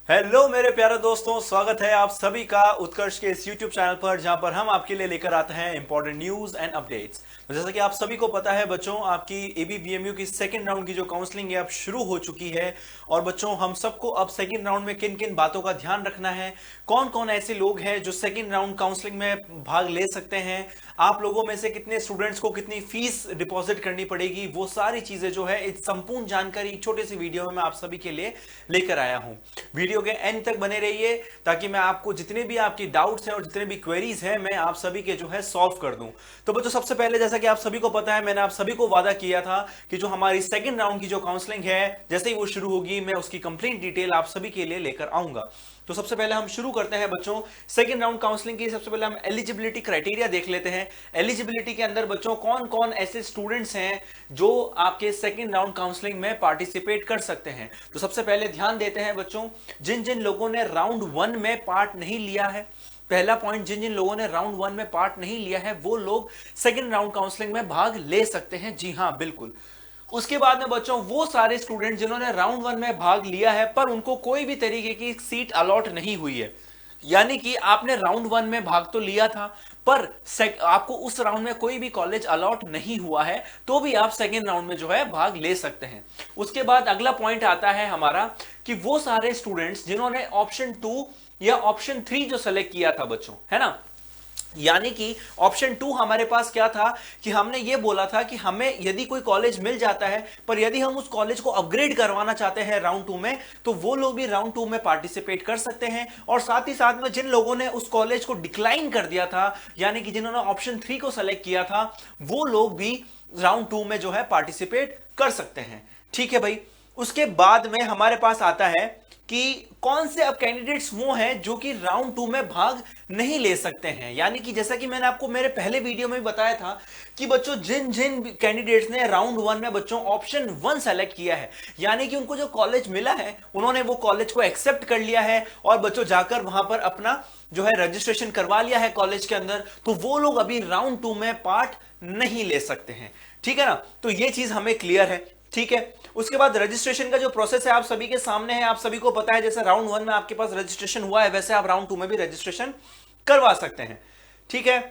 Hello मेरे प्यारे दोस्तों, स्वागत है आप सभी का उत्कर्ष के इस YouTube चैनल पर, जहां पर हम आपके लिए लेकर आते हैं इंपॉर्टेंट न्यूज एंड अपडेट्स। तो जैसा कि आप सभी को पता है बच्चों, आपकी एबीबीएमयू की सेकंड राउंड की जो काउंसलिंग है अब शुरू हो चुकी है। और बच्चों, हम सबको अब सेकंड राउंड में किन किन बातों का ध्यान रखना है, कौन कौन ऐसे लोग हैं जो सेकंड राउंड काउंसलिंग में भाग ले सकते हैं, आप लोगों में से कितने स्टूडेंट्स को कितनी फीस डिपॉजिट करनी पड़ेगी, वो सारी चीजें जो है इस संपूर्ण जानकारी छोटे सी वीडियो में मैं आप सभी के लिए लेकर आया हूं। वीडियो के एंड तक बने रहिए ताकि मैं आपको जितने भी आपकी डाउट्स हैं और जितने भी क्वेरीज हैं मैं आप सभी के जो है सॉल्व कर दूं। तो बच्चों, सबसे पहले जैसा कि आप सभी को पता है, मैंने आप सभी को वादा किया था कि जो हमारी सेकंड राउंड की जो काउंसलिंग है जैसे ही वो शुरू होगी मैं उसकी कंप्लीट डिटेल आप सभी के लिए लेकर आऊंगा। तो सबसे पहले हम शुरू करते हैं बच्चों सेकंड राउंड काउंसलिंग की। सबसे पहले हम एलिजिबिलिटी क्राइटेरिया देख लेते हैं। एलिजिबिलिटी के अंदर बच्चों कौन कौन ऐसे स्टूडेंट्स हैं जो आपके सेकंड राउंड काउंसलिंग में पार्टिसिपेट कर सकते हैं। तो सबसे पहले ध्यान देते हैं बच्चों, जिन जिन लोगों ने राउंड 1 में पार्ट नहीं लिया है, पहला पॉइंट, जिन जिन लोगों ने राउंड 1 में पार्ट नहीं लिया है वो लोग सेकंड राउंड काउंसलिंग में भाग ले सकते हैं। जी हां, बिल्कुल। उसके बाद में बच्चों वो सारे स्टूडेंट जिन्होंने राउंड 1 में भाग लिया है पर उनको कोई भी तरीके की सीट अलॉट नहीं हुई है, यानी कि आपने राउंड 1 में भाग तो लिया था पर आपको उस राउंड में कोई भी कॉलेज अलॉट नहीं हुआ है, तो भी आप सेकेंड राउंड में जो है भाग ले सकते हैं। उसके बाद अगला पॉइंट आता है हमारा कि वो सारे स्टूडेंट्स जिन्होंने ऑप्शन 2 या ऑप्शन 3 जो सेलेक्ट किया था बच्चों, है ना, यानी कि ऑप्शन 2 हमारे पास क्या था कि हमने ये बोला था कि हमें यदि कोई कॉलेज मिल जाता है पर यदि हम उस कॉलेज को अपग्रेड करवाना चाहते हैं राउंड 2 में, तो वो लोग भी राउंड 2 में पार्टिसिपेट कर सकते हैं। और साथ ही साथ में जिन लोगों ने उस कॉलेज को डिक्लाइन कर दिया था, यानी कि जिन्होंने ऑप्शन 3 को सेलेक्ट किया था, वो लोग भी राउंड 2 में जो है पार्टिसिपेट कर सकते हैं। ठीक है भाई। उसके बाद में हमारे पास आता है कि कौन से अब कैंडिडेट्स वो हैं जो कि राउंड 2 में भाग नहीं ले सकते हैं। यानी कि जैसा कि मैंने आपको मेरे पहले वीडियो में भी बताया था कि बच्चों जिन जिन कैंडिडेट्स ने राउंड 1 में बच्चों ऑप्शन 1 सेलेक्ट किया है, यानी कि उनको जो कॉलेज मिला है उन्होंने वो कॉलेज को एक्सेप्ट कर लिया है और बच्चों जाकर वहां पर अपना जो है रजिस्ट्रेशन करवा लिया है कॉलेज के अंदर, तो वो लोग अभी राउंड 2 में पार्ट नहीं ले सकते हैं। ठीक है ना, तो ये चीज हमें क्लियर है। ठीक है। उसके बाद रजिस्ट्रेशन का जो प्रोसेस है आप सभी के सामने है, आप सभी को पता है जैसे राउंड 1 में आपके पास रजिस्ट्रेशन हुआ है वैसे आप राउंड 2 में भी रजिस्ट्रेशन करवा सकते हैं। ठीक है।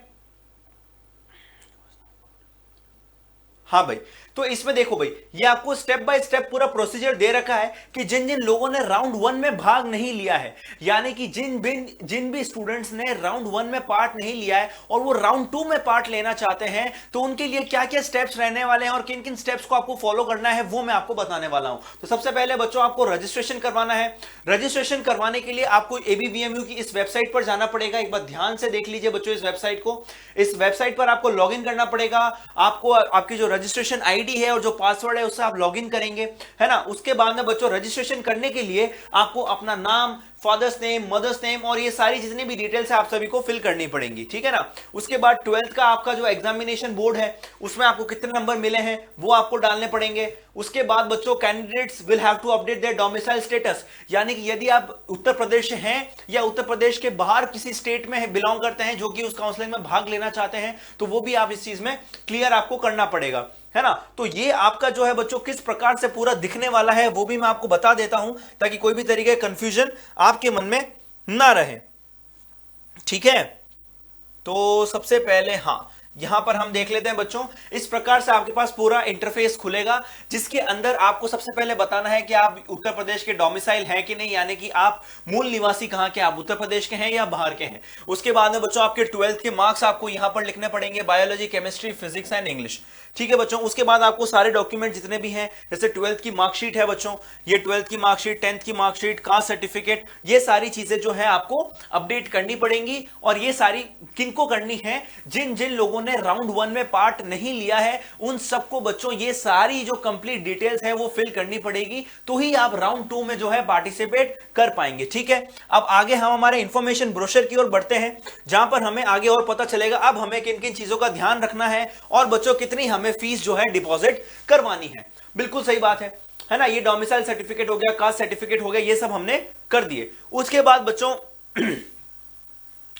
हाँ भाई, तो इसमें देखो भाई, ये आपको स्टेप बाय स्टेप पूरा प्रोसीजर दे रखा है कि जिन जिन लोगों ने राउंड 1 में भाग नहीं लिया है, यानी कि जिन भी स्टूडेंट्स ने राउंड 1 में पार्ट नहीं लिया है और वो राउंड 2 में पार्ट लेना चाहते हैं, तो उनके लिए क्या क्या स्टेप्स रहने वाले हैं और किन किन स्टेप्स को आपको फॉलो करना है वो मैं आपको बताने वाला हूं। तो सबसे पहले बच्चों आपको रजिस्ट्रेशन करवाना है। रजिस्ट्रेशन करवाने के लिए आपको एबीबीएमयू की इस वेबसाइट पर जाना पड़ेगा। एक बार ध्यान से देख लीजिए बच्चों इस वेबसाइट को। इस वेबसाइट पर आपको लॉग इन करना पड़ेगा। आपको आपकी जो रजिस्ट्रेशन आईडी है और जो पासवर्ड है उससे आप लॉगिन करेंगे, है ना। उसके बाद में बच्चों रजिस्ट्रेशन करने के लिए आपको अपना नाम, फादर्स नेम, मदर्स नेम और ये सारी जितनी भी डिटेल्स है आप सभी को फिल करनी पड़ेंगी। ठीक है ना। उसके बाद 12th का आपका जो एग्जामिनेशन बोर्ड है उसमें आपको कितने नंबर मिले हैं वो आपको डालने पड़ेंगे। उसके बाद बच्चों candidates will have to update their domicile status, यानी कि यदि आप उत्तर प्रदेश से हैं या उत्तर प्रदेश के बाहर किसी स्टेट में बिलोंग करते हैं जो कि उस काउंसलिंग में भाग लेना चाहते हैं, तो वो भी आप इस चीज में क्लियर आपको करना पड़ेगा, है ना। तो ये आपका जो है बच्चों किस प्रकार से पूरा दिखने वाला है वो भी मैं आपको बता देता हूं ताकि कोई भी तरीके का कंफ्यूजन आपके मन में ना रहे। ठीक है। तो सबसे पहले हाँ, यहां पर हम देख लेते हैं बच्चों, इस प्रकार से आपके पास पूरा इंटरफेस खुलेगा जिसके अंदर आपको सबसे पहले बताना है कि आप उत्तर प्रदेश के डोमिसाइल हैं कि नहीं, यानी कि आप मूल निवासी कहां के, आप उत्तर प्रदेश के हैं या बाहर के हैं। उसके बाद में बच्चों आपके 12th के मार्क्स आपको यहां पर लिखने पड़ेंगे, biology, chemistry, physics and English. ठीक है बच्चों। उसके बाद आपको सारे डॉक्यूमेंट जितने भी हैं, जैसे 12th की मार्कशीट है बच्चों, ये 12th की मार्कशीट, 10th की मार्कशीट, कास्ट सर्टिफिकेट, ये सारी चीजें जो है आपको अपडेट करनी पड़ेंगी। और ये सारी किनको करनी है, जिन जिन लोगों ने राउंड 1 में पार्ट नहीं लिया है उन सबको बच्चों ये सारी जो कंप्लीट डिटेल्स है वो फिल करनी पड़ेगी, तो ही आप राउंड 2 में जो है पार्टिसिपेट कर पाएंगे। ठीक है। अब आगे हम हमारे इंफॉर्मेशन ब्रोशर की ओर बढ़ते हैं, जहां पर हमें आगे और पता चलेगा अब हमें किन किन चीजों का ध्यान रखना है और बच्चों कितनी हमें फीस जो है डिपॉजिट करवानी है। बिल्कुल सही बात है ना। ये डोमिसाइल सर्टिफिकेट हो गया, कास्ट सर्टिफिकेट हो गया, ये सब हमने कर दिए। उसके बाद बच्चों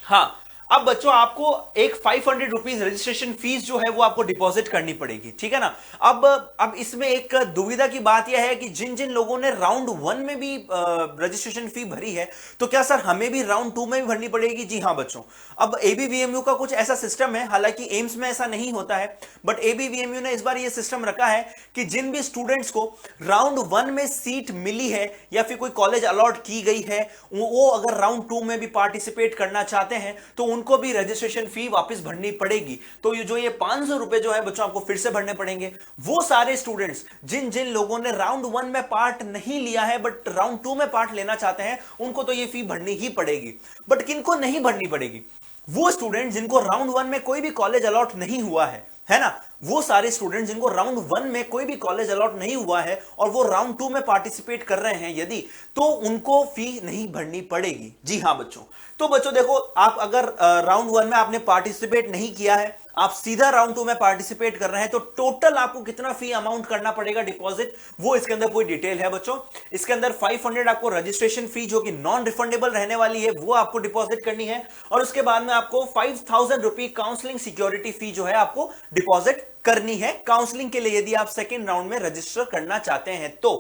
हाँ, अब बच्चों आपको एक 500 रुपीज रजिस्ट्रेशन फीस जो है वो आपको डिपॉजिट करनी पड़ेगी, ठीक है ना। अब इसमें एक दुविधा की बात यह है कि जिन जिन लोगों ने राउंड 1 में भी रजिस्ट्रेशन फी भरी है, तो क्या सर हमें भी राउंड 2 में भी भरनी पड़ेगी? जी हाँ बच्चों, अब एबीवीएमयू का कुछ ऐसा सिस्टम है, हालांकि एम्स में ऐसा नहीं होता है, बट एबीवीएमयू ने इस बार ये सिस्टम रखा है कि जिन भी स्टूडेंट्स को राउंड 1 में सीट मिली है या फिर कोई कॉलेज अलॉट की गई है, वो अगर राउंड 2 में भी पार्टिसिपेट करना चाहते हैं तो उनको भी रजिस्ट्रेशन फी वापस भरनी पड़ेगी। तो ये 500 रुपए जो है बच्चों आपको फिर से भरने पड़ेंगे। वो सारे स्टूडेंट्स जिन जिन लोगों ने राउंड 1 में पार्ट नहीं लिया है बट राउंड 2 में पार्ट लेना चाहते हैं, उनको तो ये फी भरनी ही पड़ेगी। बट किनको नहीं भरनी पड़ेगी? वो स्टूडेंट जिनको राउंड 1 में कोई भी कॉलेज अलॉट नहीं हुआ है ना, वो सारे स्टूडेंट जिनको राउंड 1 में कोई भी कॉलेज अलॉट नहीं हुआ है और वो राउंड 2 में पार्टिसिपेट कर रहे हैं यदि, तो उनको फी नहीं भरनी पड़ेगी। जी हां बच्चों, तो बच्चों देखो, आप अगर राउंड 1 में आपने पार्टिसिपेट नहीं किया है, आप सीधा राउंड 2 में पार्टिसिपेट कर रहे हैं, तो टोटल आपको कितना फी अमाउंट करना पड़ेगा डिपॉजिट, वो इसके अंदर पूरी डिटेल है बच्चों। इसके अंदर 500 आपको रजिस्ट्रेशन फी जो कि नॉन रिफंडेबल रहने वाली है वो आपको डिपॉजिट करनी है, और उसके बाद में आपको 5000 रुपी काउंसलिंग सिक्योरिटी फी जो है आपको डिपॉजिट करनी है काउंसलिंग के लिए, यदि आप सेकेंड राउंड में रजिस्टर करना चाहते हैं तो।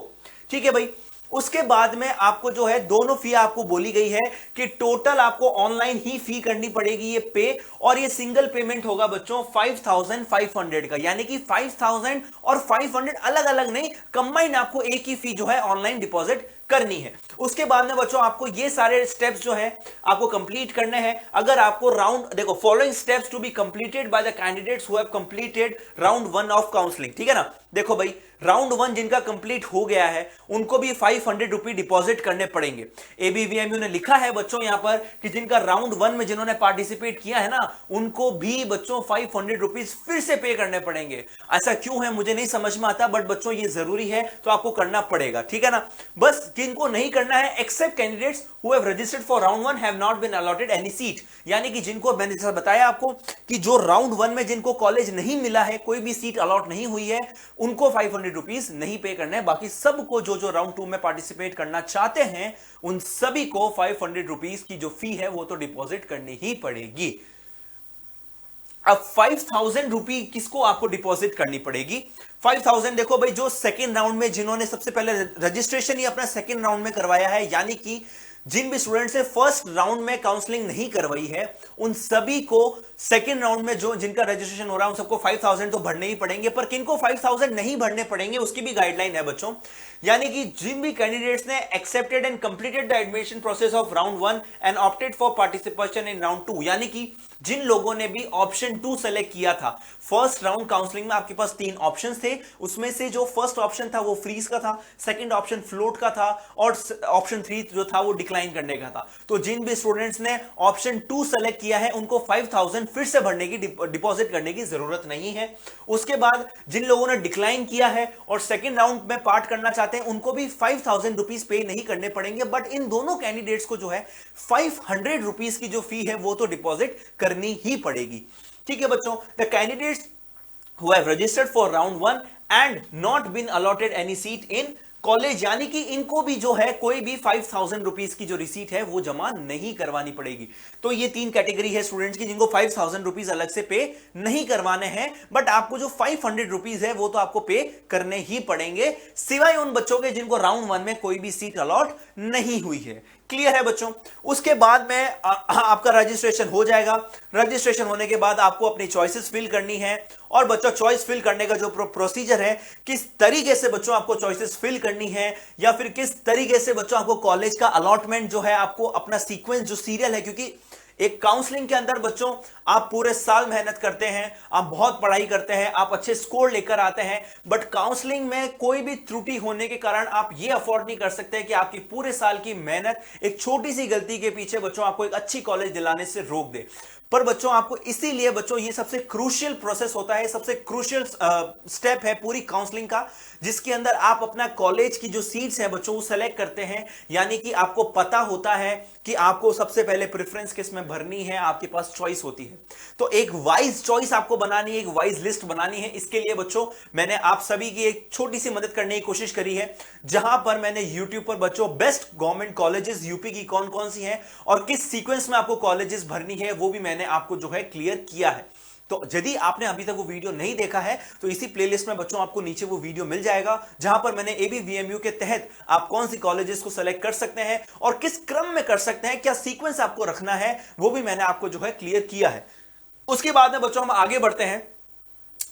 ठीक है भाई, उसके बाद में आपको जो है दोनों फी आपको बोली गई है कि टोटल आपको ऑनलाइन ही फी करनी पड़ेगी ये पे, और ये सिंगल पेमेंट होगा बच्चों 5500 का, यानी कि 5000 और 500 अलग अलग नहीं, कंबाइन आपको एक ही फी जो है ऑनलाइन डिपॉजिट करनी है। उसके बाद में बच्चों आपको ये सारे स्टेप्स जो है आपको कंप्लीट करने हैं। अगर आपको राउंड देखो, following steps to be completed by the candidates who have completed round 1 of counselling, ठीक है ना। देखो भाई, राउंड 1 जिनका कंप्लीट हो गया है उनको भी 500 रुपी डिपॉजिट करने पड़ेंगे। एबीवीएमयू ने लिखा है बच्चों यहां पर कि जिनका राउंड 1 में जिन्होंने पार्टिसिपेट किया है ना, उनको भी बच्चों 500 रुपीज फिर से पे करने पड़ेंगे। ऐसा क्यों है मुझे नहीं समझ में आता, बट बच्चों ये जरूरी है तो आपको करना पड़ेगा, ठीक है ना। बस जिनको नहीं करना है, except candidates who have registered for round 1 have not been allotted any seat, यानी कि जिनको मैंने जैसा बताया आपको कि जो राउंड 1 में जिनको कॉलेज नहीं मिला है, कोई भी सीट अलॉट नहीं हुई है, उनको 500 रुपीज नहीं पे करना है। बाकी सबको जो राउंड 2 में पार्टिसिपेट करना चाहते हैं उन सभी को 500 रुपीज की जो फी है वो तो डिपॉजिट करनी ही पड़ेगी। अब 5000 रुपी किसको आपको डिपॉजिट करनी पड़ेगी? 5000 देखो भाई, जो सेकेंड राउंड में जिन्होंने सबसे पहले रजिस्ट्रेशन ही अपना सेकेंड राउंड में करवाया है, यानी कि जिन भी स्टूडेंट्स ने फर्स्ट राउंड में काउंसलिंग नहीं करवाई है, उन सभी को सेकेंड राउंड में जो जिनका रजिस्ट्रेशन हो रहा है उन सबको 5000 तो भरने ही पड़ेंगे। पर किनको 5000 नहीं भरने पड़ेंगे उसकी भी गाइडलाइन है बच्चों, यानी कि जिन भी कैंडिडेट्स ने accepted and completed the admission process of round 1 and opted for participation in round 2, यानी कि जिन लोगों ने भी ऑप्शन 2 सेलेक्ट किया था। फर्स्ट राउंड काउंसलिंग में आपके पास 3 ऑप्शंस थे, उसमें से जो फर्स्ट ऑप्शन था वो फ्रीज का था, सेकंड ऑप्शन फ्लोट का था, और ऑप्शन 3 जो था वो डिक्लाइन करने का था। तो जिन भी स्टूडेंट्स ने ऑप्शन 2 सेलेक्ट किया है उनको 5000 फिर से भरने की डिपॉजिट करने की जरूरत नहीं है। उसके बाद जिन लोगों ने डिक्लाइन किया है और सेकंड राउंड में पार्ट करना चाहते हैं उनको भी 5000 रुपीज पे नहीं करने पड़ेंगे, बट इन दोनों कैंडिडेट्स को जो है 500 रुपीज की जो फी है वो तो डिपॉजिट करनी ही पड़ेगी। ठीक है बच्चों, the candidates who have registered for round 1 and not been allotted any seat in college, यानी कि इनको भी जो है कोई भी 5000 रुपीज की जो रिसीट है वो जमा नहीं करवानी पड़ेगी। तो ये 3 कैटेगरी है स्टूडेंट्स की जिनको 5000 रुपीज अलग से पे नहीं करवाने हैं, बट आपको जो 500 रुपीज है वो तो आपको पे करने ही पड़ेंगे, सिवाय उन बच्चों के जिनको राउंड 1 में कोई भी सीट अलॉट नहीं हुई है। क्लियर है बच्चों? उसके बाद में आपका रजिस्ट्रेशन हो जाएगा। रजिस्ट्रेशन होने के बाद आपको अपनी चॉइसेस फिल करनी है, और बच्चों चॉइस फिल करने का जो प्रोसीजर है, किस तरीके से बच्चों आपको चॉइसेस फिल करनी है, या फिर किस तरीके से बच्चों आपको कॉलेज का अलॉटमेंट जो है, आपको अपना सीक्वेंस जो सीरियल है, क्योंकि एक काउंसलिंग के अंदर बच्चों आप पूरे साल मेहनत करते हैं, आप बहुत पढ़ाई करते हैं, आप अच्छे स्कोर लेकर आते हैं, बट काउंसलिंग में कोई भी त्रुटि होने के कारण आप ये अफोर्ड नहीं कर सकते कि आपकी पूरे साल की मेहनत एक छोटी सी गलती के पीछे बच्चों आपको एक अच्छी कॉलेज दिलाने से रोक दे। पर बच्चों आपको इसीलिए बच्चों ये सबसे क्रूशियल प्रोसेस होता है, सबसे क्रूशियल स्टेप है पूरी काउंसलिंग का, जिसके अंदर आप अपना कॉलेज की जो सीट्स हैं बच्चों वो सेलेक्ट करते हैं, यानी कि आपको पता होता है कि आपको सबसे पहले प्रेफरेंस किस में भरनी है, आपके पास चॉइस होती है। तो एक वाइज चॉइस आपको बनानी है, एक वाइज लिस्ट बनानी है। इसके लिए बच्चों मैंने आप सभी की एक छोटी सी मदद करने की कोशिश करी है, जहां पर मैंने यूट्यूब पर बच्चों बेस्ट गवर्नमेंट कॉलेजेस यूपी की कौन कौन सी हैं और किस सीक्वेंस में आपको कॉलेजेस भरनी है वो भी मैंने मैंने आपको जो है क्लियर किया है। तो यदि आपने अभी तक वो वीडियो नहीं देखा है तो इसी प्लेलिस्ट में बच्चों आपको नीचे वो वीडियो मिल जाएगा, जहां पर मैंने एबीवीएमयू के तहत आप कौन सी कॉलेजेस को सेलेक्ट कर सकते हैं और किस क्रम में कर सकते हैं, क्या सीक्वेंस आपको रखना है, वो भी मैंने आपको जो है क्लियर किया है। उसके बाद में बच्चों हम आगे बढ़ते हैं,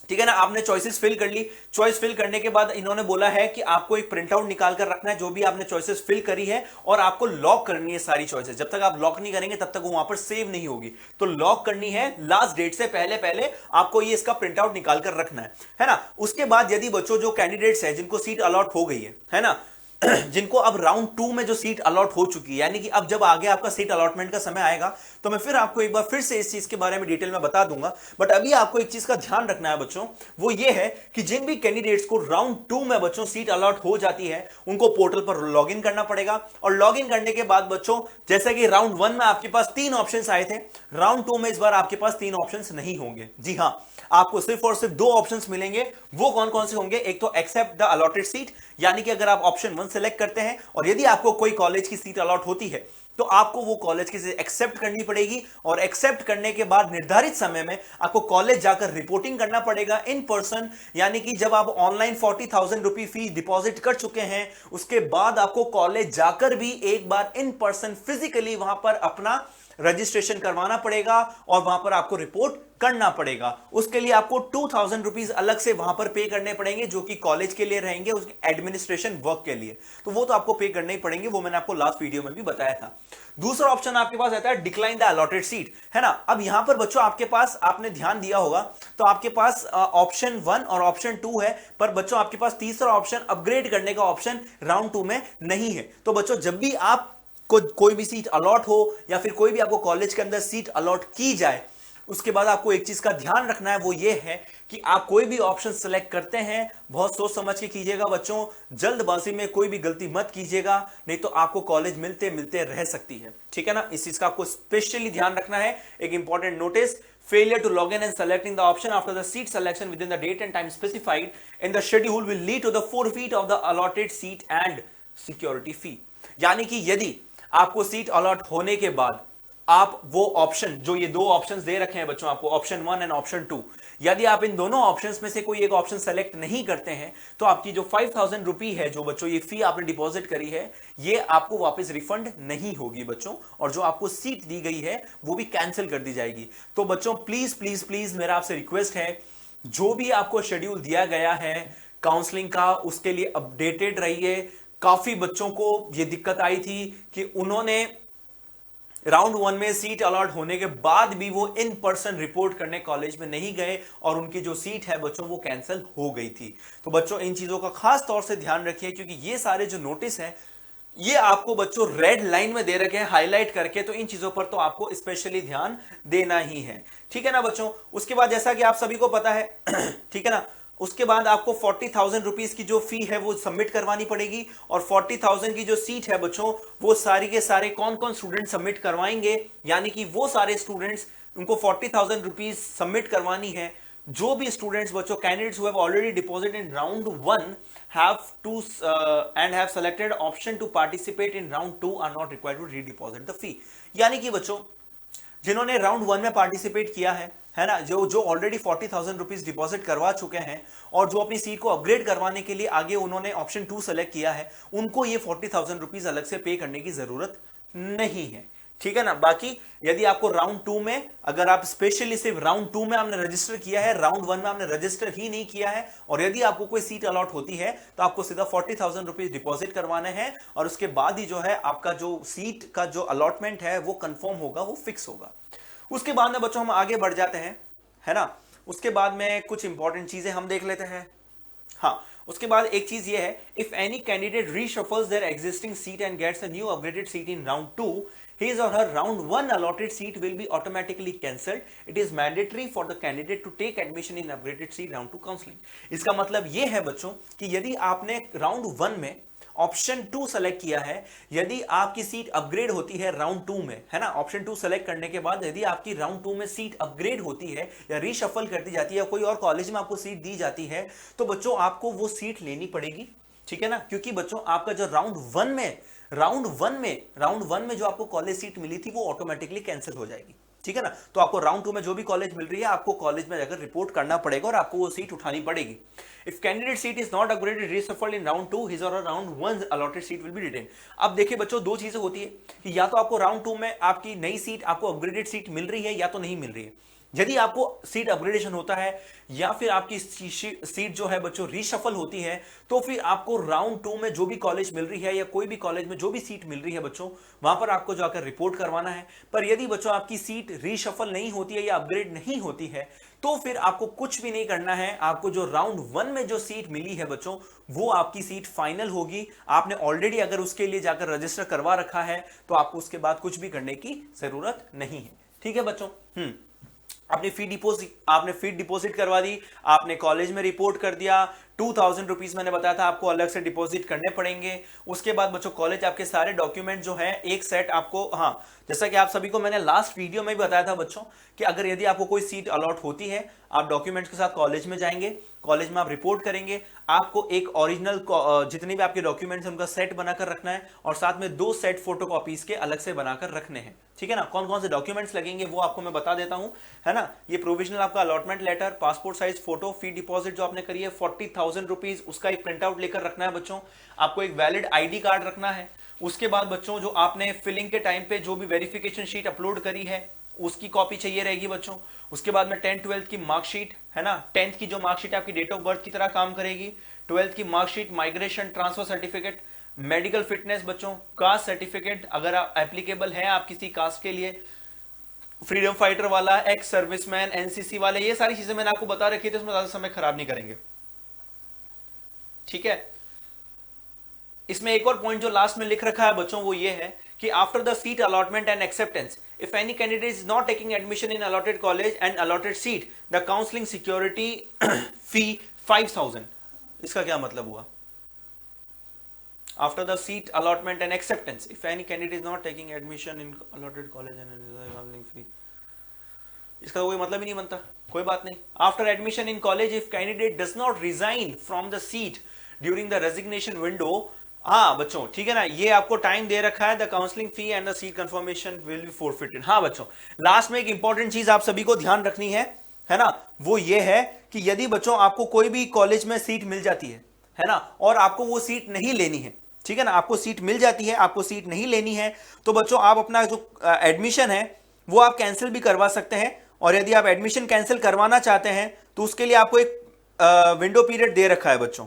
ठीक है ना। आपने चॉइसेस फिल कर ली, चॉइस फिल करने के बाद इन्होंने बोला है कि आपको एक प्रिंट आउट निकाल कर रखना है जो भी आपने चॉइसेस फिल करी है, और आपको लॉक करनी है सारी चॉइसेस। जब तक आप लॉक नहीं करेंगे तब तक वो वहां पर सेव नहीं होगी, तो लॉक करनी है लास्ट डेट से पहले पहले आपको ये इसका प्रिंट आउट निकाल कर रखना है ना। उसके बाद यदि बच्चों जो कैंडिडेट्स है जिनको सीट अलॉट हो गई है ना, जिनको अब राउंड 2 में जो सीट अलॉट हो चुकी है, यानी कि अब जब आगे आपका सीट अलॉटमेंट का समय आएगा तो मैं फिर आपको एक बार फिर से इस चीज के बारे में डिटेल में बता दूंगा। बट अभी आपको एक चीज का ध्यान रखना है बच्चों, वो ये है कि जिन भी कैंडिडेट्स को राउंड 2 में बच्चों सीट अलॉट हो जाती है उनको पोर्टल पर लॉग इन करना पड़ेगा, और लॉग इन करने के बाद बच्चों जैसा कि राउंड 1 में आपके पास 3 ऑप्शंस आए थे, राउंड 2 में इस बार आपके पास 3 ऑप्शंस नहीं होंगे। जी हां, आपको सिर्फ और सिर्फ 2 ऑप्शंस मिलेंगे। वो कौन कौन से होंगे? एक तो एक्सेप्ट द अलॉटेड सीट, यानी कि अगर आप ऑप्शन 1 सेलेक्ट करते हैं और यदि आपको कोई कॉलेज की सीट अलॉट होती है तो आपको वो कॉलेज की सीट एक्सेप्ट करनी पड़ेगी, और एक्सेप्ट करने के बाद निर्धारित समय में आपको कॉलेज जाकर रिपोर्टिंग करना पड़ेगा इन पर्सन। यानी कि जब आप ऑनलाइन 40,000 रुपए फीस डिपॉजिट कर चुके हैं उसके बाद आपको कॉलेज जाकर भी एक बार इन पर्सन फिजिकली वहां पर अपना रजिस्ट्रेशन करवाना पड़ेगा और वहां पर आपको रिपोर्ट करना पड़ेगा। उसके लिए आपको 2,000 रुपीज अलग से वहां पर पे करने पड़ेंगे जो कि कॉलेज के लिए रहेंगे, उसके एडमिनिस्ट्रेशन वर्क के लिए, तो वो तो आपको पे करने ही पड़ेंगे, वो मैंने आपको लास्ट वीडियो में भी बताया था। दूसरा ऑप्शन आपके पास आता है डिक्लाइन द अलॉटेड सीट, है ना। अब यहां पर बच्चों आपके पास, आपने ध्यान दिया होगा तो आपके पास ऑप्शन 1 और ऑप्शन 2 है, पर बच्चों आपके पास तीसरा ऑप्शन अपग्रेड करने का ऑप्शन राउंड 2 में नहीं है। तो बच्चों जब भी आप कोई भी सीट अलॉट हो या फिर कोई भी आपको कॉलेज के अंदर सीट अलॉट की जाए, उसके बाद आपको एक चीज का ध्यान रखना है, वो ये है कि आप कोई भी ऑप्शन सेलेक्ट करते हैं बहुत सोच समझ के कीजिएगा बच्चों, जल्दबाजी में कोई भी गलती मत कीजिएगा, नहीं तो आपको कॉलेज मिलते मिलते रह सकती है, ठीक है ना। इस चीज का आपको स्पेशली ध्यान रखना है। एक important notice, failure to log in and selecting the option after the seat selection within the date and time specified in the schedule will lead to the forfeit of the allotted seat and security fee। यानी कि यदि आपको seat allot होने के बाद आप वो option, जो ये 2 ऑप्शंस दे रखे हैं बच्चों आपको, ऑप्शन 1 एंड ऑप्शन 2, यदि आप इन दोनों ऑप्शंस में से कोई एक ऑप्शन सेलेक्ट नहीं करते हैं तो आपकी जो 5,000 रुपी है, जो बच्चों ये फी आपने डिपॉजिट करी है, ये आपको वापस रिफंड नहीं होगी बच्चों, और जो आपको सीट दी गई है वो भी कैंसिल कर दी जाएगी। तो बच्चों प्लीज प्लीज प्लीज मेरा आपसे रिक्वेस्ट है, जो भी आपको शेड्यूल दिया गया है काउंसलिंग का, उसके लिए अपडेटेड रहिए। काफी बच्चों को यह दिक्कत आई थी कि उन्होंने राउंड 1 में सीट अलॉट होने के बाद भी वो इन पर्सन रिपोर्ट करने कॉलेज में नहीं गए और उनकी जो सीट है बच्चों वो कैंसिल हो गई थी। तो बच्चों इन चीजों का खास तौर से ध्यान रखिए, क्योंकि ये सारे जो नोटिस हैं ये आपको बच्चों रेड लाइन में दे रखे हैं हाईलाइट करके, तो इन चीजों पर तो आपको स्पेशली ध्यान देना ही है, ठीक है ना बच्चों। उसके बाद जैसा कि आप सभी को पता है ठीक है ना, उसके बाद आपको 40,000 रुपीज की जो फी है वो सबमिट करवानी पड़ेगी, और 40,000 की जो सीट है बच्चों वो सारी के सारे कौन कौन स्टूडेंट सबमिट करवाएंगे, यानी कि वो सारे स्टूडेंट्स, उनको 40,000 रुपीज सबमिट करवानी है जो भी स्टूडेंट्स बच्चों, candidates who have already deposited in round 1 have to and have selected option to participate in round 2 are not required to redeposit the fee. यानी कि बच्चों जिन्होंने राउंड 1 में पार्टिसिपेट किया है ना, जो ऑलरेडी 40,000 रुपीज डिपॉजिट करवा चुके हैं और जो अपनी सीट को अपग्रेड करवाने के लिए आगे उन्होंने ऑप्शन 2 सेलेक्ट किया है, उनको ये 40,000 रुपीज अलग से पे करने की जरूरत नहीं है, ठीक है ना। बाकी यदि आपको राउंड 2 में, अगर आप स्पेशली सिर्फ राउंड 2 में आपने रजिस्टर किया है, राउंड 1 में आपने रजिस्टर ही नहीं किया है, और यदि आपको कोई सीट अलॉट होती है तो आपको सीधा 40,000 रुपीज डिपॉजिट करवाने हैं, और उसके बाद ही जो है आपका जो सीट का जो अलॉटमेंट है वो कंफर्म होगा, वो फिक्स होगा। उसके बाद में बच्चों हम आगे बढ़ जाते हैं, है ना। उसके बाद में कुछ इंपॉर्टेंट चीजें हम देख लेते हैं। हाँ, उसके बाद एक चीज ये है, if any candidate reshuffles their existing seat and gets a new upgraded seat in round 2, his or her round 1 allotted seat will be automatically cancelled. It is mandatory for the candidate to take admission in upgraded seat round 2 counseling। इसका मतलब ये है बच्चों कि यदि आपने round 1 में option 2 select किया है, यदि आपकी सीट अपग्रेड होती है राउंड 2 में, है ना, ऑप्शन 2 सेलेक्ट करने के बाद यदि आपकी राउंड 2 में सीट अपग्रेड होती है या रीशफल कर दी जाती है या कोई और कॉलेज में आपको सीट दी जाती है, तो बच्चों आपको वो सीट लेनी पड़ेगी, ठीक है ना। क्योंकि बच्चों आपका जो राउंड 1 में जो आपको कॉलेज सीट मिली थी वो ऑटोमेटिकली कैंसिल हो जाएगी, ठीक है ना। तो आपको राउंड 2 में जो भी कॉलेज मिल रही है आपको कॉलेज में जाकर रिपोर्ट करना पड़ेगा और आपको वो सीट उठानी पड़ेगी। If candidate seat is not upgraded reshuffled in round 2 his or round 1 allotted seat will be retain. अब देखिए बच्चों, दो चीजें होती है कि या तो आपको राउंड 2 में आपकी नई सीट, आपको अपग्रेडेड सीट मिल रही है या तो नहीं मिल रही है। यदि आपको सीट अपग्रेडेशन होता है या फिर आपकी सीट जो है बच्चों रीशफल होती है, तो फिर आपको राउंड 2 में जो भी कॉलेज मिल रही है या कोई भी कॉलेज में जो भी सीट मिल रही है बच्चों, वहां पर आपको जाकर रिपोर्ट करवाना है। पर यदि बच्चों आपकी सीट रीशफल नहीं होती है या अपग्रेड नहीं होती है, तो फिर आपको कुछ भी नहीं करना है। आपको जो राउंड 1 में जो सीट मिली है बच्चों, वो आपकी सीट फाइनल होगी। आपने ऑलरेडी अगर उसके लिए जाकर रजिस्टर करवा रखा है तो आपको उसके बाद कुछ भी करने की जरूरत नहीं है। ठीक है बच्चों। आपने फी डिपॉजिट करवा दी, आपने कॉलेज में रिपोर्ट कर दिया, 2000 रुपीज मैंने बताया था आपको अलग से डिपॉजिट करने पड़ेंगे। उसके बाद बच्चों कॉलेज आपके सारे डॉक्यूमेंट जो है एक सेट आपको, हाँ जैसा कि आप सभी को मैंने लास्ट वीडियो में भी बताया था बच्चों कि अगर यदि आपको कोई सीट अलॉट होती है, आप डॉक्यूमेंट्स के साथ कॉलेज में जाएंगे, कॉलेज में आप रिपोर्ट करेंगे, आपको एक ओरिजिनल जितने भी आपके डॉक्यूमेंट्स हैं उनका सेट बनाकर रखना है और साथ में 2 सेट फोटोकॉपीज के अलग से बनाकर रखने हैं। ठीक है ना। कौन कौन से डॉक्यूमेंट्स लगेंगे वो आपको मैं बता देता हूं, है ना। ये प्रोविजनल आपका allotment letter, passport size photo, fee deposit जो आपने करी है 40,000 रुपीज, उसका एक प्रिंट आउट लेकर रखना है बच्चों। आपको एक वैलिड आईडी कार्ड रखना है। उसके बाद बच्चों जो आपने फिलिंग के टाइम पे जो भी वेरिफिकेशन शीट अपलोड करी है उसकी कॉपी चाहिए रहेगी बच्चों। उसके बाद में 10th 12th की मार्कशीट, है ना, 10th की जो मार्कशीट आपकी डेट ऑफ बर्थ की तरह काम करेगी, 12th की marksheet, migration transfer certificate, medical fitness बच्चों, कास्ट सर्टिफिकेट अगर आप एप्लीकेबल है आप किसी कास्ट के लिए, फ्रीडम फाइटर वाला, एक्स सर्विसमैन, एनसीसी वाले, ये सारी चीजें मैंने आपको बता रखी है तो इसमें ज्यादा समय खराब नहीं करेंगे। ठीक है। इसमें एक और पॉइंट जो लास्ट में लिख रखा है बच्चों वो ये है कि after the seat allotment and acceptance if any candidate is not taking admission in allotted college and allotted seat, the counseling security fee 5,000। इसका क्या मतलब हुआ? After the seat allotment and acceptance, if any candidate is not taking admission in allotted college and counseling fee, इसका कोई मतलब ही नहीं बनता। कोई बात नहीं। After admission in college, if candidate does not resign from the seat during the resignation window, हाँ बच्चों ठीक है ना, ये आपको टाइम दे रखा है, the counselling fee and the seat confirmation will be forfeited. हाँ बच्चों, लास्ट में एक इंपॉर्टेंट चीज आप सभी को ध्यान रखनी है ना, वो ये है कि यदि बच्चों आपको कोई भी कॉलेज में सीट मिल जाती है ना, और आपको वो सीट नहीं लेनी है, ठीक है ना, आपको सीट मिल जाती है, आपको सीट नहीं लेनी है, तो बच्चों आप अपना जो एडमिशन है वो आप कैंसिल भी करवा सकते हैं। और यदि आप एडमिशन कैंसिल करवाना चाहते हैं तो उसके लिए आपको एक विंडो पीरियड दे रखा है बच्चों,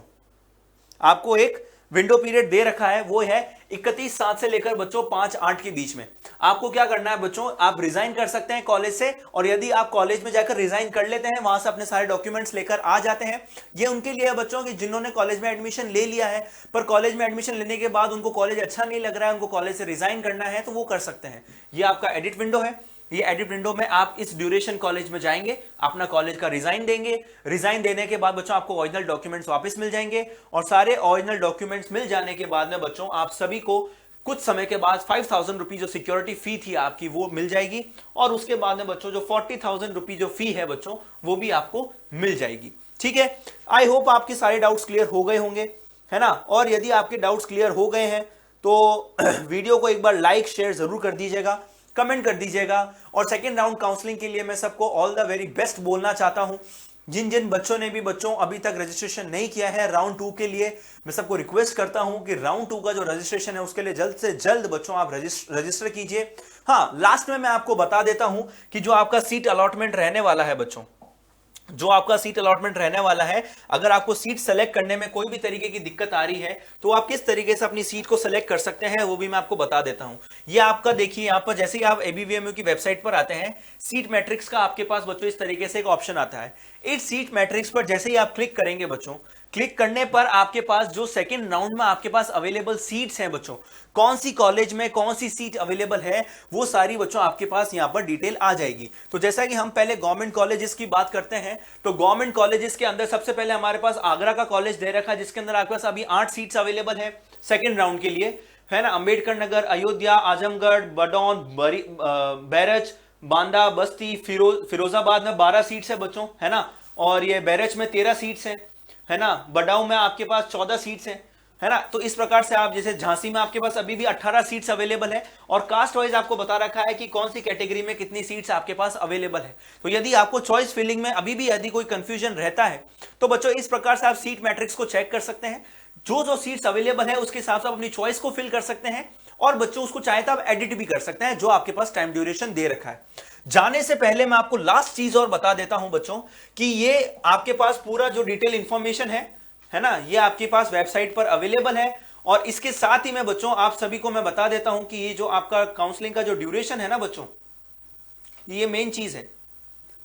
आपको एक विंडो पीरियड दे रखा है, वो है 31/7 से लेकर बच्चों 5/8 के बीच में। आपको क्या करना है बच्चों, आप रिजाइन कर सकते हैं कॉलेज से, और यदि आप कॉलेज में जाकर रिजाइन कर लेते हैं, वहां से अपने सारे डॉक्यूमेंट्स लेकर आ जाते हैं। ये उनके लिए है बच्चों कि जिन्होंने कॉलेज में एडमिशन ले लिया है पर कॉलेज में एडमिशन लेने के बाद उनको कॉलेज अच्छा नहीं लग रहा है, उनको कॉलेज से रिजाइन करना है, तो वो कर सकते हैं। ये आपका एडिट विंडो है। ये एडिट विंडो में आप इस ड्यूरेशन कॉलेज में जाएंगे, अपना कॉलेज का रिजाइन देंगे, रिजाइन देने के बाद बच्चों आपको ओरिजिनल डॉक्यूमेंट्स वापस मिल जाएंगे, और सारे ओरिजिनल डॉक्यूमेंट्स मिल जाने के बाद में बच्चों आप सभी को कुछ समय के बाद 5,000 रुपीज जो सिक्योरिटी फी थी आपकी वो मिल जाएगी, और उसके बाद में बच्चों जो 40,000 रुपीज जो फी है बच्चों वो भी आपको मिल जाएगी। ठीक है। आई होप आपके सारे डाउट्स क्लियर हो गए होंगे, है ना। और यदि आपके डाउट्स क्लियर हो गए हैं तो वीडियो को एक बार लाइक शेयर जरूर कर दीजिएगा, कमेंट कर दीजिएगा। और सेकेंड राउंड काउंसलिंग के लिए मैं सबको ऑल द वेरी बेस्ट बोलना चाहता हूं। जिन जिन बच्चों ने भी बच्चों अभी तक रजिस्ट्रेशन नहीं किया है राउंड 2 के लिए, मैं सबको रिक्वेस्ट करता हूं कि राउंड 2 का जो रजिस्ट्रेशन है उसके लिए जल्द से जल्द बच्चों आप रजिस्टर कीजिए। हाँ, लास्ट में मैं आपको बता देता हूं कि जो आपका सीट अलॉटमेंट रहने वाला है बच्चों, जो आपका सीट अलॉटमेंट रहने वाला है, अगर आपको सीट सेलेक्ट करने में कोई भी तरीके की दिक्कत आ रही है तो आप किस तरीके से अपनी सीट को सेलेक्ट कर सकते हैं वो भी मैं आपको बता देता हूं। ये आपका देखिए यहां पर जैसे ही आप एबीवीएमयू की वेबसाइट पर आते हैं, सीट मैट्रिक्स का आपके पास बच्चों इस तरीके से एक ऑप्शन आता है। इस सीट मैट्रिक्स पर जैसे ही आप क्लिक करेंगे बच्चों, क्लिक करने पर आपके पास जो सेकंड राउंड में आपके पास अवेलेबल सीट्स हैं बच्चों, कौन सी कॉलेज में कौन सी सीट अवेलेबल है वो सारी बच्चों आपके पास यहां पर डिटेल आ जाएगी। तो जैसा कि हम पहले गवर्नमेंट कॉलेजेस की बात करते हैं, तो गवर्नमेंट कॉलेजेस के अंदर सबसे पहले हमारे पास आगरा का कॉलेज दे रखा है जिसके अंदर आपके पास अभी 8 सीट्स अवेलेबल है सेकंड राउंड के लिए, है ना। अंबेडकर नगर, अयोध्या, आजमगढ़, बडौन, बैरज, बांदा, बस्ती, फिरोजाबाद में 12 सीट्स है बच्चों, है ना। और ये बैरज में 13 सीट्स हैं, है ना। बडाऊ में आपके पास 14 सीट्स हैं, है ना। तो इस प्रकार से आप जैसे झांसी में आपके पास अभी भी 18 सीट्स अवेलेबल है और कास्ट वाइज आपको बता रखा है कि कौन सी कैटेगरी में कितनी सीट्स आपके पास अवेलेबल है। तो यदि आपको चॉइस फिलिंग में अभी भी यदि कोई कंफ्यूजन रहता है तो बच्चों इस प्रकार से आप सीट मैट्रिक्स को चेक कर सकते हैं। जो जो सीट्स अवेलेबल है उसके हिसाब से आप अपनी चॉइस को फिल कर सकते हैं और बच्चों उसको चाहे तो आप एडिट भी कर सकते हैं जो आपके पास टाइम ड्यूरेशन दे रखा है। जाने से पहले मैं आपको लास्ट चीज और बता देता हूं बच्चों कि ये आपके पास पूरा जो डिटेल इंफॉर्मेशन है ना, ये आपके पास वेबसाइट पर अवेलेबल है। और इसके साथ ही मैं बच्चों आप सभी को मैं बता देता हूं कि ये जो आपका काउंसलिंग का जो ड्यूरेशन है ना बच्चों, ये मेन चीज है।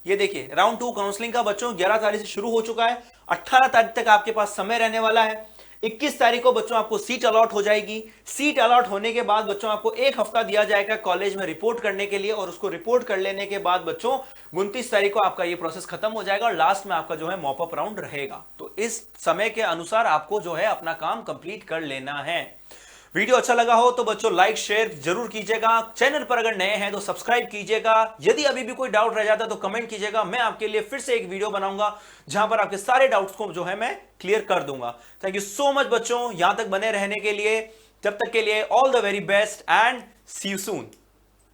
ये देखिए राउंड 2 काउंसलिंग का बच्चों 11 तारीख से शुरू हो चुका है, 18 तारीख तक आपके पास समय रहने वाला है। 21 तारीख को बच्चों आपको सीट अलॉट हो जाएगी। सीट अलॉट होने के बाद बच्चों आपको 1 हफ्ता दिया जाएगा कॉलेज में रिपोर्ट करने के लिए और उसको रिपोर्ट कर लेने के बाद बच्चों 29 तारीख को आपका ये प्रोसेस खत्म हो जाएगा और लास्ट में आपका जो है मॉपअप राउंड रहेगा। तो इस समय के अनुसार आपको जो है अपना काम कंप्लीट कर लेना है। वीडियो अच्छा लगा हो तो बच्चों लाइक शेयर जरूर कीजिएगा। चैनल पर अगर नए हैं तो सब्सक्राइब कीजिएगा। यदि अभी भी कोई डाउट रह जाता है तो कमेंट कीजिएगा, मैं आपके लिए फिर से एक वीडियो बनाऊंगा जहां पर आपके सारे डाउट्स को जो है मैं क्लियर कर दूंगा। थैंक यू सो मच बच्चों यहां तक बने रहने के लिए। जब तक के लिए all the very best and see you soon.